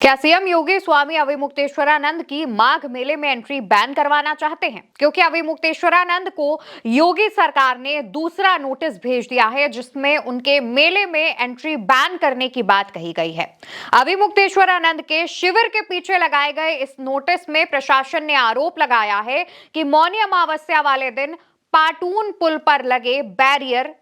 क्या सीएम योगी स्वामी अविमुक्तेश्वरानंद की माघ मेले में एंट्री बैन करवाना चाहते हैं? क्योंकि अविमुक्तेश्वरानंद को योगी सरकार ने दूसरा नोटिस भेज दिया है जिसमें उनके मेले में एंट्री बैन करने की बात कही गई है। अविमुक्तेश्वरानंद के शिविर के पीछे लगाए गए इस नोटिस में प्रशासन ने आरोप लगाया है कि मौनी अमावस्या वाले दिन पाटून पुल पर लगे बैरियर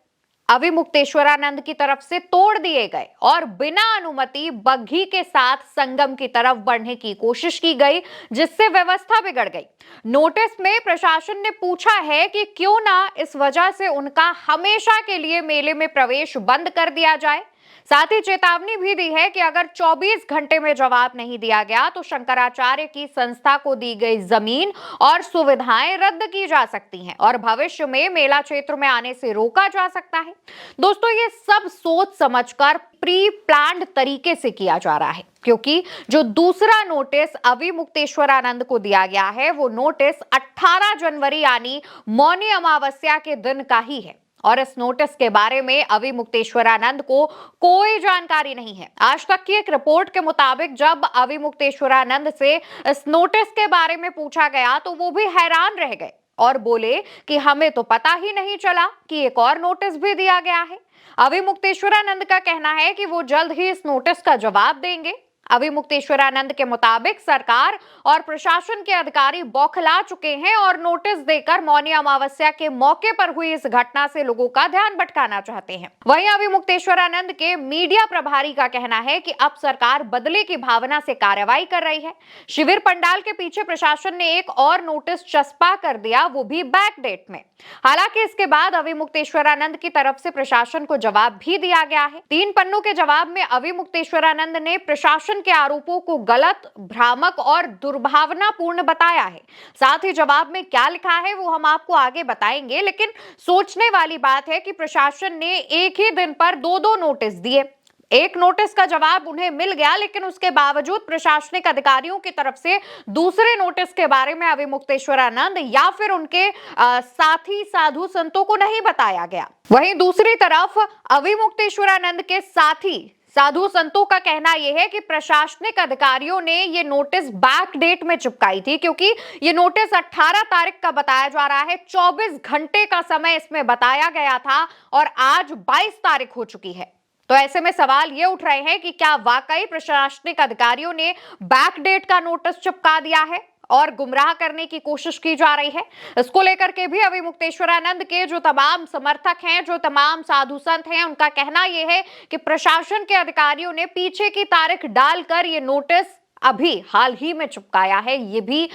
अविमुक्तेश्वरानंद की तरफ से तोड़ दिए गए और बिना अनुमति बग्घी के साथ संगम की तरफ बढ़ने की कोशिश की गई, जिससे व्यवस्था बिगड़ गई। नोटिस में प्रशासन ने पूछा है कि क्यों ना इस वजह से उनका हमेशा के लिए मेले में प्रवेश बंद कर दिया जाए। साथ ही चेतावनी भी दी है कि अगर 24 घंटे में जवाब नहीं दिया गया तो शंकराचार्य की संस्था को दी गई जमीन और सुविधाएं रद्द की जा सकती हैं और भविष्य में मेला क्षेत्र में आने से रोका जा सकता है। दोस्तों, ये सब सोच समझकर प्री प्लान्ड तरीके से किया जा रहा है, क्योंकि जो दूसरा नोटिस अविमुक्तेश्वरानंद को दिया गया है वो नोटिस 18 जनवरी यानी मौनी अमावस्या के दिन का ही है और इस नोटिस के बारे में अविमुक्तेश्वरानंद को कोई जानकारी नहीं है। आज तक की एक रिपोर्ट के मुताबिक जब अविमुक्तेश्वरानंद से इस नोटिस के बारे में पूछा गया तो वो भी हैरान रह गए और बोले कि हमें तो पता ही नहीं चला कि एक और नोटिस भी दिया गया है। अविमुक्तेश्वरानंद का कहना है कि वो जल्द ही इस नोटिस का जवाब देंगे। अविमुक्तेश्वरानंद के मुताबिक सरकार और प्रशासन के अधिकारी बौखला चुके हैं और नोटिस देकर मौनी अमावस्या के मौके पर हुई इस घटना से लोगों का ध्यान भटकाना चाहते हैं। वहीं अविमुक्तेश्वरानंद के मीडिया प्रभारी का कहना है कि अब सरकार बदले की भावना से कार्रवाई कर रही है। शिविर पंडाल के पीछे प्रशासन ने एक और नोटिस चस्पा कर दिया, वो भी बैक डेट में। हालांकि इसके बाद अविमुक्तेश्वरानंद की तरफ से प्रशासन को जवाब भी दिया गया है। 3 पन्नों के जवाब में अविमुक्तेश्वरानंद ने प्रशासन के आरोपों को गलत, भ्रामक और दुर्भावनापूर्ण बताया है। साथ ही जवाब में क्या लिखा है वो हम आपको आगे बताएंगे, लेकिन सोचने वाली बात है कि प्रशासन ने एक ही दिन पर 2 नोटिस दिए। एक नोटिस का जवाब उन्हें मिल गया, लेकिन उसके बावजूद प्रशासनिक अधिकारियों की तरफ से दूसरे नोटिस के बारे में अविमुक्तेश्वरानंद या फिर उनके साथी साधु संतों को नहीं बताया गया। वहीं दूसरी तरफ अविमुक्तेश्वरानंद के साथी साधु संतों का कहना यह है कि प्रशासनिक अधिकारियों ने ये नोटिस बैक डेट में चिपकाई थी, क्योंकि ये नोटिस 18 तारीख का बताया जा रहा है। 24 घंटे का समय इसमें बताया गया था और आज 22 तारीख हो चुकी है। तो ऐसे में सवाल ये उठ रहे हैं कि क्या वाकई प्रशासनिक अधिकारियों ने बैक डेट का नोटिस चिपका दिया है और गुमराह करने की कोशिश की जा रही है। इसको लेकर के भी अविमुक्तेश्वरानंद के जो तमाम समर्थक हैं, जो तमाम साधु संत हैं, उनका कहना यह है कि प्रशासन के अधिकारियों ने पीछे की तारीख डालकर ये नोटिस अभी हाल ही में चिपकाया है। ये भी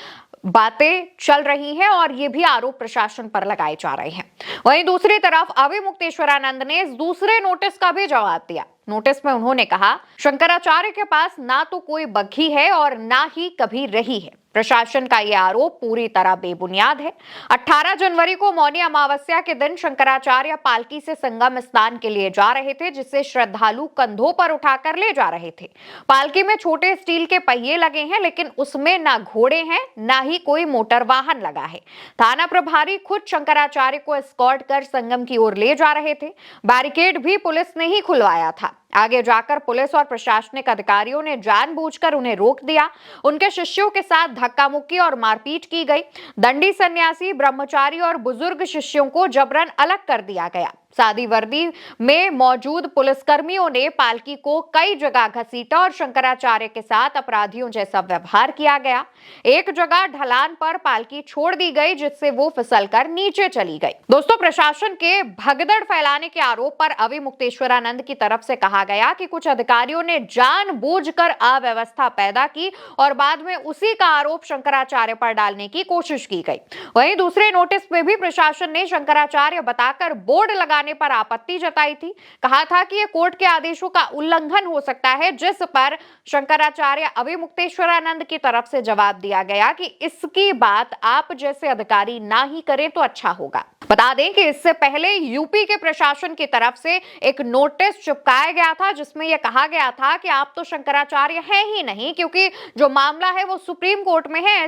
बातें चल रही हैं और ये भी आरोप प्रशासन पर लगाए जा रहे हैं। वहीं दूसरी तरफ अविमुक्तेश्वरानंद ने इस दूसरे नोटिस का भी जवाब दिया। नोटिस में उन्होंने कहा, शंकराचार्य के पास ना तो कोई बग्घी है और ना ही कभी रही है। प्रशासन का यह आरोप पूरी तरह बेबुनियाद है। 18 जनवरी को मौनी अमावस्या के दिन शंकराचार्य पालकी से संगम स्नान के लिए जा रहे थे, जिसे श्रद्धालु कंधों पर उठाकर ले जा रहे थे। पालकी में छोटे स्टील के पहिए लगे हैं, लेकिन उसमें ना घोड़े हैं ना ही कोई मोटर वाहन लगा है। थाना प्रभारी खुद शंकराचार्य को एस्कॉर्ट कर संगम की ओर ले जा रहे थे। बैरिकेड भी पुलिस ने ही खुलवाया था। आगे जाकर पुलिस और प्रशासनिक अधिकारियों ने जानबूझकर उन्हें रोक दिया। उनके शिष्यों के साथ धक्का मुक्की और मारपीट की गई। दंडी सन्यासी, ब्रह्मचारी और बुजुर्ग शिष्यों को जबरन अलग कर दिया गया। सादी वर्दी में मौजूद पुलिसकर्मियों ने पालकी को कई जगह घसीटा और शंकराचार्य के साथ अपराधियों जैसा व्यवहार किया गया। एक जगह ढलान पर पालकी छोड़ दी गई, जिससे वो फिसलकर नीचे चली गई। दोस्तों, प्रशासन के भगदड़ फैलाने के आरोप पर अविमुक्तेश्वरानंद की तरफ से कहा गया कि कुछ अधिकारियों ने जानबूझकर अव्यवस्था पैदा की और बाद में उसी का आरोप शंकराचार्य पर डालने की कोशिश की गई। वहीं दूसरे नोटिस में भी प्रशासन ने शंकराचार्य बताकर बोर्ड लगाने पर आपत्ति जताई थी। कहा था कि यह कोर्ट के आदेशों का उल्लंघन हो सकता है, जिस पर शंकराचार्य अविमुक्तेश्वरानंद की तरफ से जवाब दिया गया कि इसकी बात आप जैसे अधिकारी ना ही करें तो अच्छा होगा। बता दें कि इससे पहले यूपी के प्रशासन की तरफ से एक नोटिस चिपकाया गया था, जिसमें यह कहा गया था कि आप तो शंकराचार्य हैं ही नहीं, क्योंकि जो मामला है वो सुप्रीम कोर्ट में है।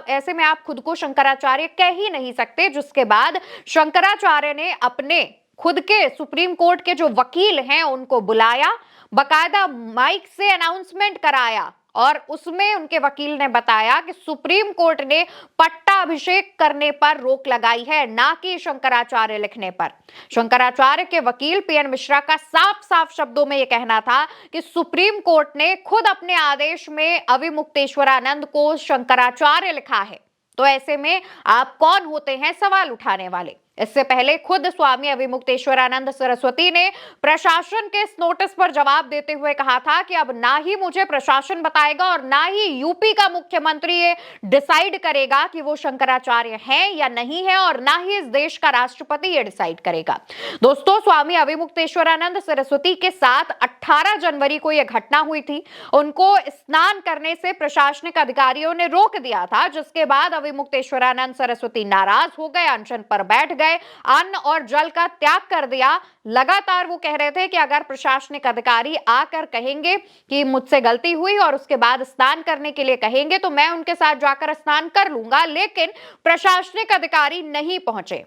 ऐसे में आप खुद को शंकराचार्य कह ही नहीं सकते। जिसके बाद शंकराचार्य ने अपने खुद के सुप्रीम कोर्ट के जो वकील हैं उनको बुलाया, बकायदा माइक से अनाउंसमेंट कराया और उसमें उनके वकील ने बताया कि सुप्रीम कोर्ट ने पट्टाभिषेक करने पर रोक लगाई है, ना कि शंकराचार्य लिखने पर। शंकराचार्य के वकील पीएन मिश्रा का साफ साफ शब्दों में यह कहना था कि सुप्रीम कोर्ट ने खुद अपने आदेश में अविमुक्तेश्वरानंद को शंकराचार्य लिखा है, तो ऐसे में आप कौन होते हैं सवाल उठाने वाले। इससे पहले खुद स्वामी अविमुक्तेश्वरानंद सरस्वती ने प्रशासन के इस नोटिस पर जवाब देते हुए कहा था कि अब ना ही मुझे प्रशासन बताएगा और ना ही यूपी का मुख्यमंत्री ये डिसाइड करेगा कि वो शंकराचार्य हैं या नहीं है, और ना ही इस देश का राष्ट्रपति ये डिसाइड करेगा। दोस्तों, स्वामी अविमुक्तेश्वरानंद सरस्वती के साथ 18 जनवरी को यह घटना हुई थी। उनको स्नान करने से प्रशासनिक अधिकारियों ने रोक दिया था, जिसके बाद अविमुक्तेश्वरानंद सरस्वती नाराज हो गए, अनशन पर बैठ गए, अन्न और जल का त्याग कर दिया। लगातार वो कह रहे थे कि अगर प्रशासनिक अधिकारी आकर कहेंगे कि मुझसे गलती हुई और उसके बाद स्नान करने के लिए कहेंगे तो मैं उनके साथ जाकर स्नान कर लूंगा, लेकिन प्रशासनिक अधिकारी नहीं पहुंचे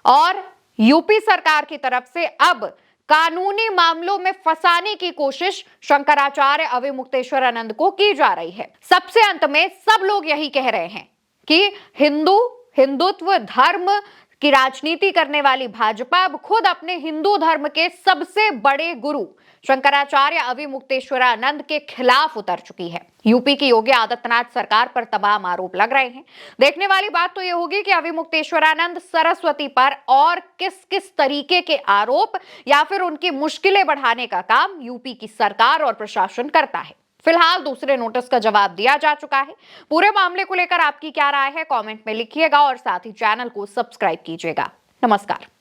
और यूपी सरकार की तरफ से अब कानूनी मामलों में फंसाने की कोशिश शंकराचार्य अविमुक्तेश्वरानंद को की जा रही है। सबसे अंत में सब लोग यही कह रहे हैं कि हिंदुत्व धर्म की राजनीति करने वाली भाजपा अब खुद अपने हिंदू धर्म के सबसे बड़े गुरु शंकराचार्य अविमुक्तेश्वरानंद के खिलाफ उतर चुकी है। यूपी की योगी आदित्यनाथ सरकार पर तमाम आरोप लग रहे हैं। देखने वाली बात तो यह होगी कि अविमुक्तेश्वरानंद सरस्वती पर और किस किस तरीके के आरोप या फिर उनकी मुश्किलें बढ़ाने का काम यूपी की सरकार और प्रशासन करता है। फिलहाल दूसरे नोटिस का जवाब दिया जा चुका है। पूरे मामले को लेकर आपकी क्या राय है, कमेंट में लिखिएगा और साथ ही चैनल को सब्सक्राइब कीजिएगा। नमस्कार।